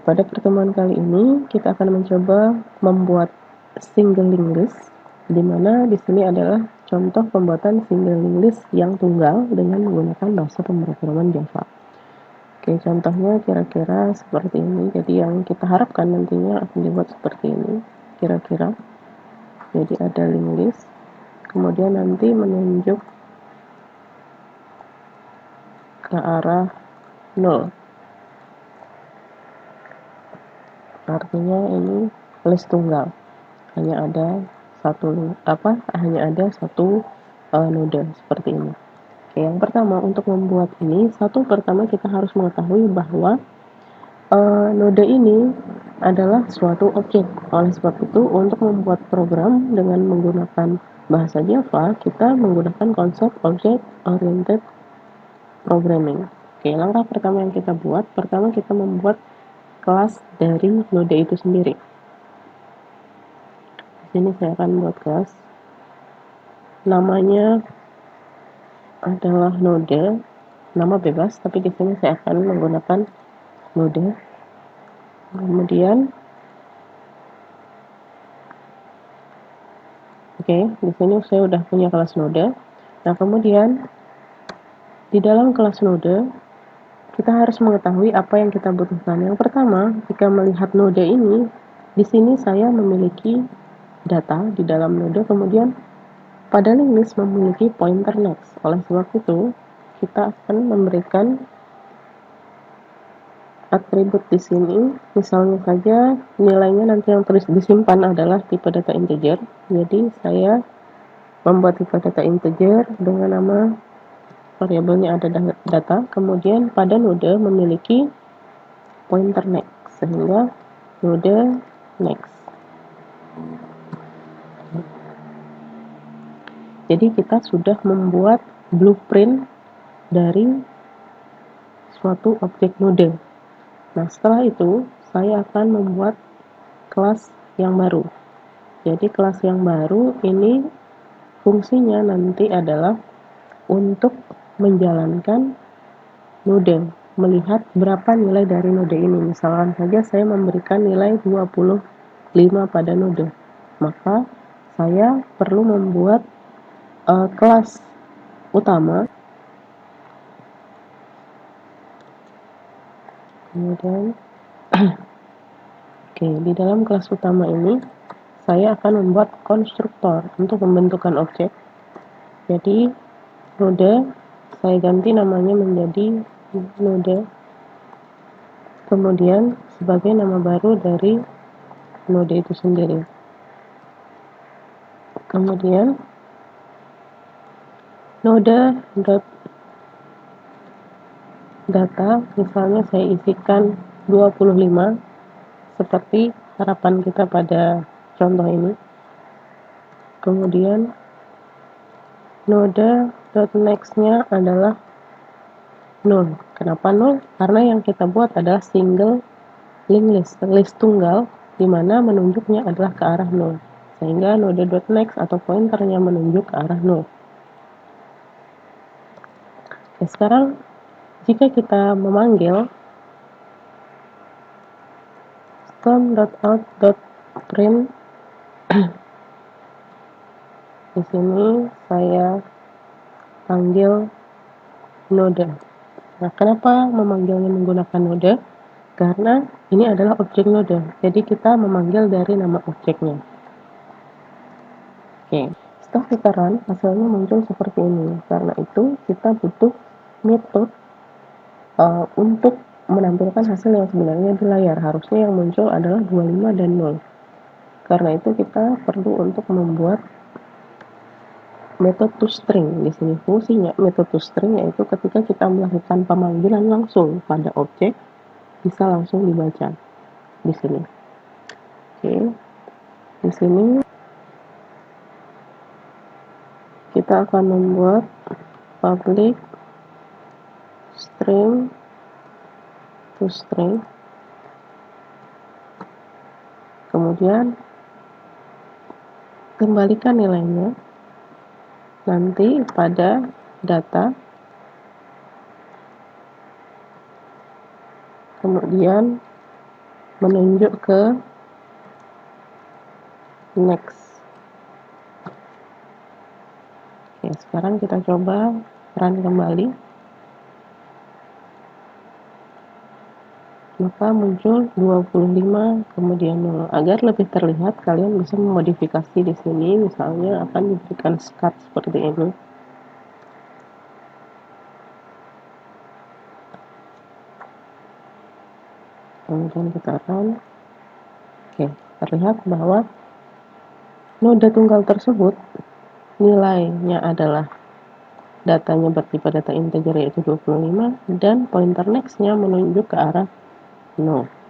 pada pertemuan kali ini kita akan mencoba membuat single linked list, di mana di sini adalah contoh pembuatan single linked list yang tunggal dengan menggunakan bahasa pemrograman Java. Oke, contohnya kira-kira seperti ini. Jadi yang kita harapkan nantinya akan dibuat seperti ini, kira-kira. Jadi ada linked list, kemudian nanti menunjuk ke arah 0. Artinya ini list tunggal, hanya ada satu node seperti ini. Oke, yang pertama untuk membuat ini, pertama kita harus mengetahui bahwa node ini adalah suatu objek. Oleh sebab itu, untuk membuat program dengan menggunakan bahasa Java, kita menggunakan konsep object oriented programming. Oke, langkah pertama yang kita buat, pertama kita membuat kelas dari node itu sendiri. Di sini saya akan buat kelas, namanya adalah node, nama bebas, tapi di sini saya akan menggunakan node. Kemudian, di sini saya udah punya kelas node. Nah, kemudian di dalam kelas node kita harus mengetahui apa yang kita butuhkan. Yang pertama, jika melihat node ini, di sini saya memiliki data di dalam node, kemudian pada linked list memiliki pointer next. Oleh sebab itu, kita akan memberikan atribut di sini. Misalnya saja nilainya nanti yang terus disimpan adalah tipe data integer. Jadi saya membuat tipe data integer dengan nama variabelnya ada data, kemudian pada node memiliki pointer next, sehingga node next. Jadi kita sudah membuat blueprint dari suatu objek node. Nah, setelah itu saya akan membuat kelas yang baru. Jadi kelas yang baru ini fungsinya nanti adalah untuk menjalankan node, melihat berapa nilai dari node ini. Misalkan saja saya memberikan nilai 25 pada node, maka saya perlu membuat kelas utama, kemudian di dalam kelas utama ini saya akan membuat konstruktor untuk pembentukan objek. Jadi node saya ganti namanya menjadi node, kemudian sebagai nama baru dari node itu sendiri. Kemudian node.data misalnya saya isikan 25 seperti harapan kita pada contoh ini. Kemudian node.next-nya adalah 0. Kenapa 0? Karena yang kita buat adalah single linked list tunggal, di mana menunjuknya adalah ke arah 0. Sehingga node.next atau pointernya menunjuk ke arah 0. Oke, sekarang jika kita memanggil system.out.print, di sini saya panggil node. Nah, kenapa memanggilnya menggunakan node? Karena ini adalah objek node, jadi kita memanggil dari nama objeknya. Oke, setelah kita run, hasilnya muncul seperti ini. Karena itu kita butuh metode untuk menampilkan hasil yang sebenarnya di layar. Harusnya yang muncul adalah 25 dan 0. Karena itu kita perlu untuk membuat metode toString. Di sini fungsinya metode toString yaitu ketika kita melakukan pemanggilan langsung pada objek, bisa langsung dibaca di sini. Oke, di sini kita akan membuat public string toString, kemudian kembalikan nilainya nanti pada data, kemudian menunjuk ke next. Oke, sekarang kita coba run kembali. Maka muncul 25 kemudian 0. Agar lebih terlihat, kalian bisa memodifikasi di sini, misalnya akan diberikan skat seperti ini. Kemudian kita run. Oke, terlihat bahwa noda tunggal tersebut nilainya adalah datanya bertipe data integer yaitu 25 dan pointer next-nya menunjuk ke arah 0.